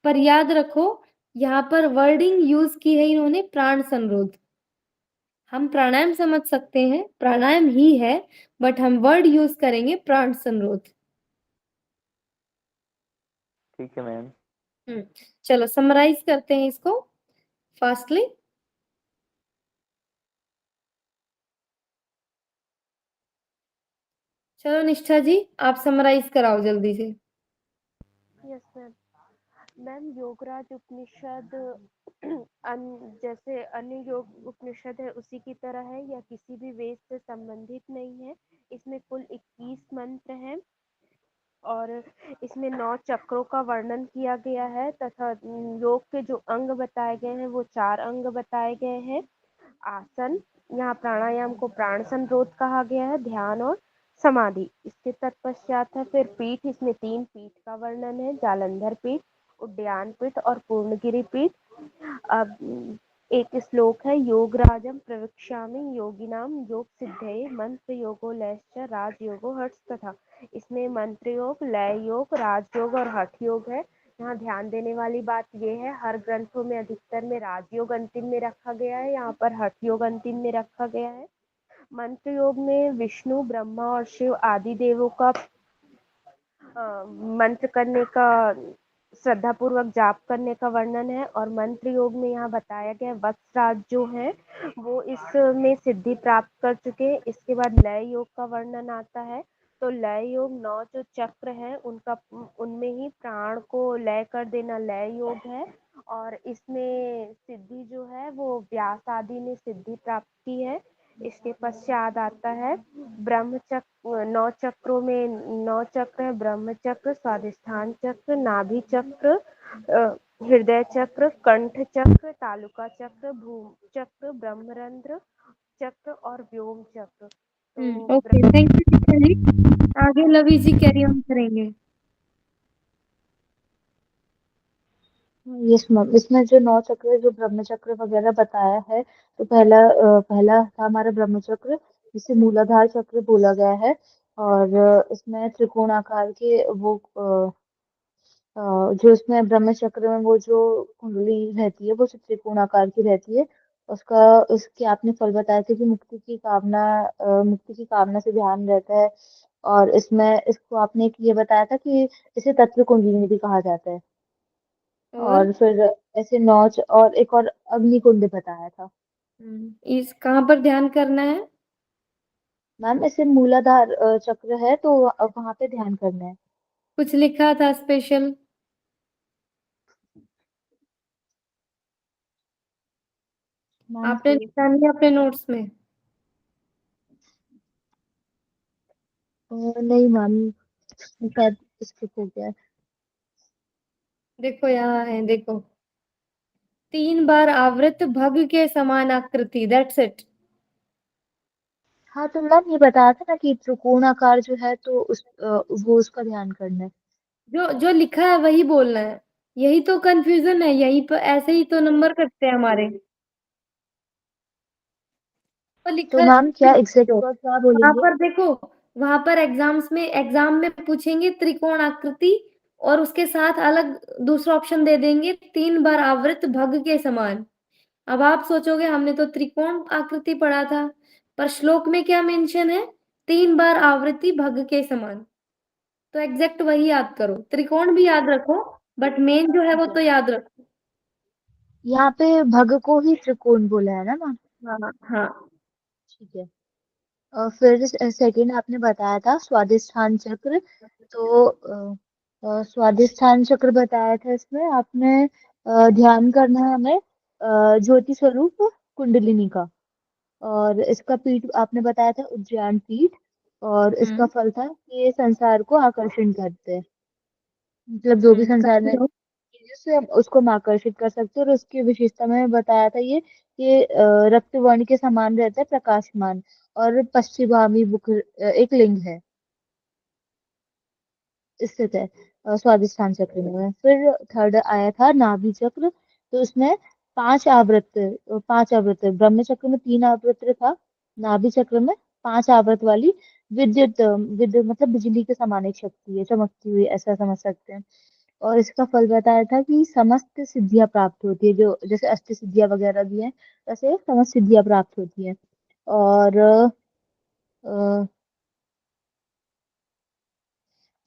पर याद रखो यहाँ पर वर्डिंग यूज की है इन्होंने प्राण संरोध। हम प्राणायाम समझ सकते हैं, प्राणायाम ही है, बट हम वर्ड यूज करेंगे प्राण संरोध। ठीक है मैम। चलो समराइज करते हैं इसको फास्टली। चलो निष्ठा जी, आप समराइज कराओ जल्दी से। Yes ma'am. मैम योगराज उपनिषद जैसे अन्य योग उपनिषद है उसी की तरह है, या किसी भी वेद से संबंधित नहीं है। इसमें कुल 21 मंत्र हैं और इसमें 9 चक्रों का वर्णन किया गया है, तथा योग के जो अंग बताए गए हैं वो 4 अंग बताए गए हैं। आसन, यहाँ प्राणायाम को प्राण संरोध कहा गया है, ध्यान और समाधि इसके तत्पश्चात है। फिर पीठ, इसमें 3 पीठ का वर्णन है, जालंधर पीठ, उद्यान पीठ और पूर्णगिरि पीठ। अब एक श्लोक है, योगराजम प्रवक्ष्यामि योगिनाम योग सिद्धये मंत्र योगो लयश्च राजयोगो हठः तथा। इसमें मंत्र योग, लय योग, राजयोग और हठ योग है। यहाँ ध्यान देने वाली बात ये है, हर ग्रंथों में अधिकतर में राजयोग अंतिम में रखा गया है, यहाँ पर हठ योग अंतिम में रखा गया है। मंत्र योग में विष्णु, ब्रह्मा और शिव आदि देवों का मंत्र करने का, श्रद्धा पूर्वक जाप करने का वर्णन है। और मंत्र योग में यहाँ बताया गया वत्सराज जो है वो इसमें सिद्धि प्राप्त कर चुके हैं। इसके बाद लय योग का वर्णन आता है, तो लय योग 9 जो चक्र है उनका, उनमें ही प्राण को लय कर देना लय योग है। और इसमें सिद्धि जो है वो व्यास आदि ने सिद्धि प्राप्त की है। इसके पश्चात आता है ब्रह्म चक्र। 9 चक्रों में 9 चक्र है, ब्रह्म चक्र, स्वादिष्ठान चक्र, नाभि चक्र, हृदय चक्र, कंठ चक्र, तालुका चक्र, भूम चक्र, ब्रह्मरंध्र चक्र और व्योम चक्र। तो ओके, थैंक यू निष्ठा जी। आगे लवी जी कैरी ऑन करेंगे। यस मैम, इसमें जो 9 चक्र जो ब्रह्म चक्र वगैरह बताया है, तो पहला था हमारा ब्रह्म चक्र, जिसे मूलाधार चक्र बोला गया है। और इसमें त्रिकोणाकार के वो जो इसमें ब्रह्म चक्र में वो जो कुंडली रहती है वो सिर्फ त्रिकोणाकार की रहती है। उसका उसके आपने फल बताए थे कि मुक्ति की कामना से ध्यान रहता है। और इसमें इसको आपने एक ये बताया था कि इसे तत्व कुंडली भी कहा जाता है। और और फिर ऐसे नौच और एक और अग्नि कुंड बताया था। इस कहाँ पर ध्यान करना है? मैम ऐसे मूलाधार चक्र है तो वहां पे ध्यान करना है। कुछ लिखा था स्पेशल? मैम आपने लिखा नहीं अपने नोट्स में? नहीं मैम, शायद स्किप हो गया। देखो यहाँ है, देखो 3 बार आवृत भग के समान आकृति, दैट्स इट। हाँ तो मैम ये बताया था ना कि त्रिकोणाकार जो है तो वो उसका ध्यान करना है। जो जो लिखा है वही बोलना है, यही तो कंफ्यूजन है, यही पर ऐसे ही तो नंबर कटते हैं हमारे। तो लिखा तो है मैम क्या एग्जैक्ट तो क्या वहां बोलेंगे? पर देखो, वहां पर एग्जाम में पूछेंगे त्रिकोण आकृति, और उसके साथ अलग दूसरा ऑप्शन दे देंगे 3 बार आवृत भग के समान। अब आप सोचोगे हमने तो त्रिकोण आकृति पढ़ा था, पर श्लोक में क्या मेंशन है? 3 बार आवृत्ति भग के समान। तो एग्जैक्ट वही याद करो, त्रिकोण भी याद रखो, बट मेन जो है वो ठीक है, तो याद रखो। यहाँ पे भग को ही त्रिकोण बोला है ना मैम? हाँ हाँ। ठीक है। और फिर सेकंड आपने बताया था स्वादिष्ठान चक्र। तो स्वादिष्ठान चक्र बताया था, इसमें आपने ध्यान करना है हमें ज्योति स्वरूप कुंडलिनी का। और इसका पीठ आपने बताया था उज्जैन पीठ। और इसका फल था कि ये संसार को आकर्षण करते हैं, मतलब जो भी संसार में कंटिन्यू। चीजें से हम उसको हम आकर्षित कर सकते हैं। और उसकी विशेषता में बताया था ये रक्त वर्ण के समान रहता है, प्रकाशमान। और पश्चिमामी मुख एक लिंग है, स्थित है स्वादिष्ठान चक्र में। फिर थर्ड आया था नाभि चक्र। तो उसमें 5 आवृत्त ब्रह्म चक्र में 3 आवृत्त था, नाभि चक्र में 5 आवृत्त वाली विद्युत मतलब बिजली के समान एक शक्ति है, चमकती हुई, ऐसा समझ सकते हैं। और इसका फल बताया था कि समस्त सिद्धियां प्राप्त होती है, जो जैसे अष्ट सिद्धियां वगैरह भी हैं, वैसे समस्त सिद्धियां प्राप्त होती हैं। और अ,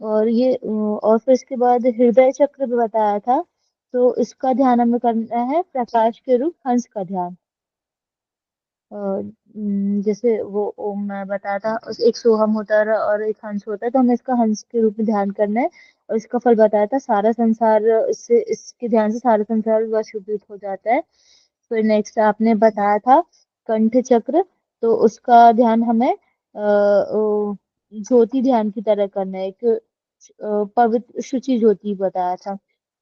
और फिर इसके बाद हृदय चक्र भी बताया था। तो इसका ध्यान हमें करना है प्रकाश के रूप हंस का ध्यान। जैसे वो ओम मैं बताया था, एक सोहम होता है और एक हंस होता है, तो हमें इसका हंस के रूप में ध्यान करना है। और इसका फल बताया था सारा संसार, इससे इसके ध्यान से सारा संसार वशीभूत हो जाता है। फिर नेक्स्ट आपने बताया था कंठ चक्र। तो उसका ध्यान हमें ज्योति ध्यान की तरह करना है, एक पवित्र शुचि ज्योति बताया था।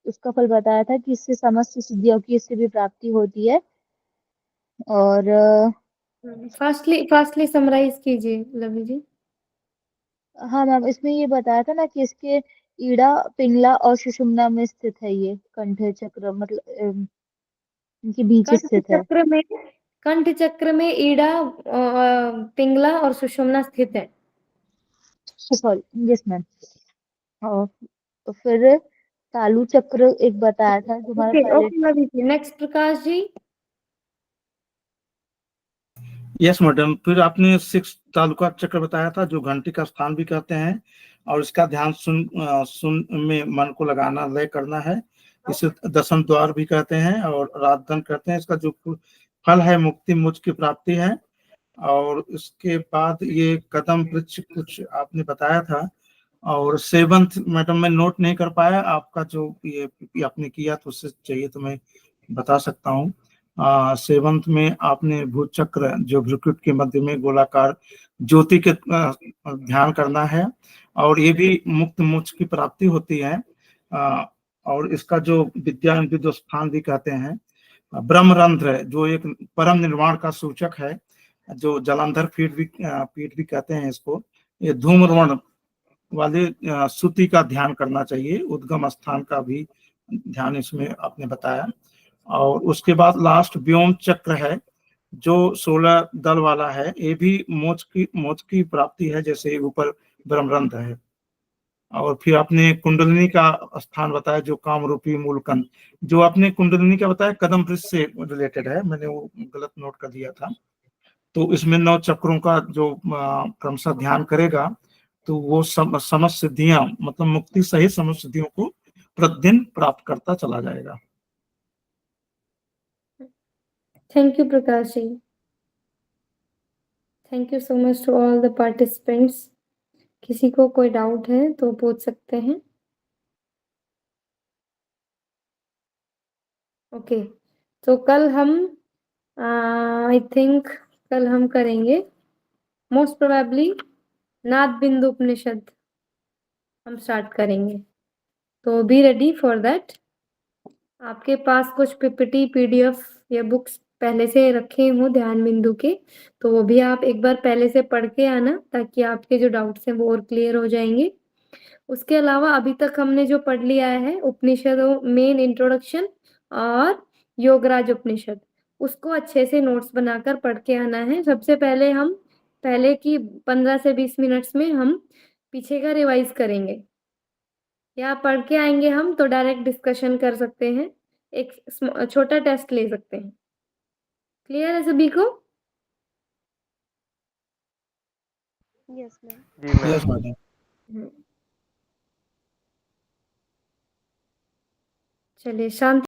उसका फल बताया था कि इससे समस्त सिद्धियों की इससे भी प्राप्ति होती है। और फास्टली फास्टली समराइज कीजिए लवी जी। हाँ मैम, इसमें ये बताया था ना कि इसके ईड़ा, पिंगला और सुषुम्ना में स्थित है, ये कंठ चक्र मतलब इनके बीच कंठ स्थित है। चक्र में कंठ चक्र में ईड़ा, पिंगला और सुषुम्ना स्थित है। Sorry, yes ma'am. और तो फिर तालु चक्र एक बताया था जो हमारा ओके पहले। ओके लवी जी, next Prakash ji. Yes madam, फिर आपने 6 तालुका चक्र बताया था, जो घंटी का स्थान भी कहते हैं। और इसका ध्यान सुन में मन को लगाना, लय करना है। इसे दशम द्वार भी कहते हैं और राजधन कहते हैं। इसका जो फल है मुक्ति, मोक्ष की प्राप्ति है। और इसके बाद ये कदम वृक्ष कुछ आपने बताया था। और सेवंथ मैडम मैं नोट नहीं कर पाया, आपका जो ये आपने किया तो उससे चाहिए तो मैं बता सकता हूँ। सेवंथ में आपने भूत चक्र, जो भ्रुकुट के मध्य में गोलाकार ज्योति के ध्यान करना है। और ये भी मुक्त मोक्ष की प्राप्ति होती है। और इसका जो विद्या विद्व स्थान भी कहते हैं। ब्रह्मरंध्र जो एक परम निर्वाण का सूचक है, जो जलंधर पीठ भी कहते हैं इसको। ये धूम्रवर्ण वाले श्रुति का ध्यान करना चाहिए। उद्गम स्थान का भी ध्यान इसमें आपने बताया। और उसके बाद लास्ट व्योम चक्र है, जो 16 दल वाला है। ये भी मोक्ष की प्राप्ति है, जैसे ऊपर ब्रह्मरंध्र है। और फिर आपने कुंडलिनी का स्थान बताया, जो काम रूपी मूलकंद। जो आपने कुंडलिनी का बताया कदम वृक्ष से रिलेटेड है, मैंने वो गलत नोट कर दिया था। तो इसमें 9 चक्रों का जो क्रमशः ध्यान करेगा, तो वो समस्त सिद्धियां, मतलब मुक्ति सहित समस्त सिद्धियों को प्रतिदिन प्राप्त करता चला जाएगा। Thank you Prakash ji. Thank you so much to all the participants. किसी को कोई डाउट है तो पूछ सकते हैं। ओके, तो कल हम आई थिंक कल हम करेंगे मोस्ट प्रोबेबली नाद बिंदु उपनिषद हम स्टार्ट करेंगे, तो बी रेडी फॉर दैट। आपके पास कुछ पीपीटी पीडीएफ या बुक्स पहले से रखे हों ध्यान बिंदु के, तो वो भी आप एक बार पहले से पढ़ के आना, ताकि आपके जो डाउट्स हैं वो और क्लियर हो जाएंगे। उसके अलावा अभी तक हमने जो पढ़ लिया है उपनिषदों मेन इंट्रोडक्शन और योगराज उपनिषद, उसको अच्छे से नोट्स बनाकर पढ़ के आना है। सबसे पहले हम पहले की 15 से 20 मिनट्स में हम पीछे का रिवाइज करेंगे, या पढ़ के आएंगे हम तो डायरेक्ट डिस्कशन कर सकते हैं, एक छोटा टेस्ट ले सकते हैं। क्लियर है सभी को? Yes ma'am. जी मैम। Yes madam. चलिए शांति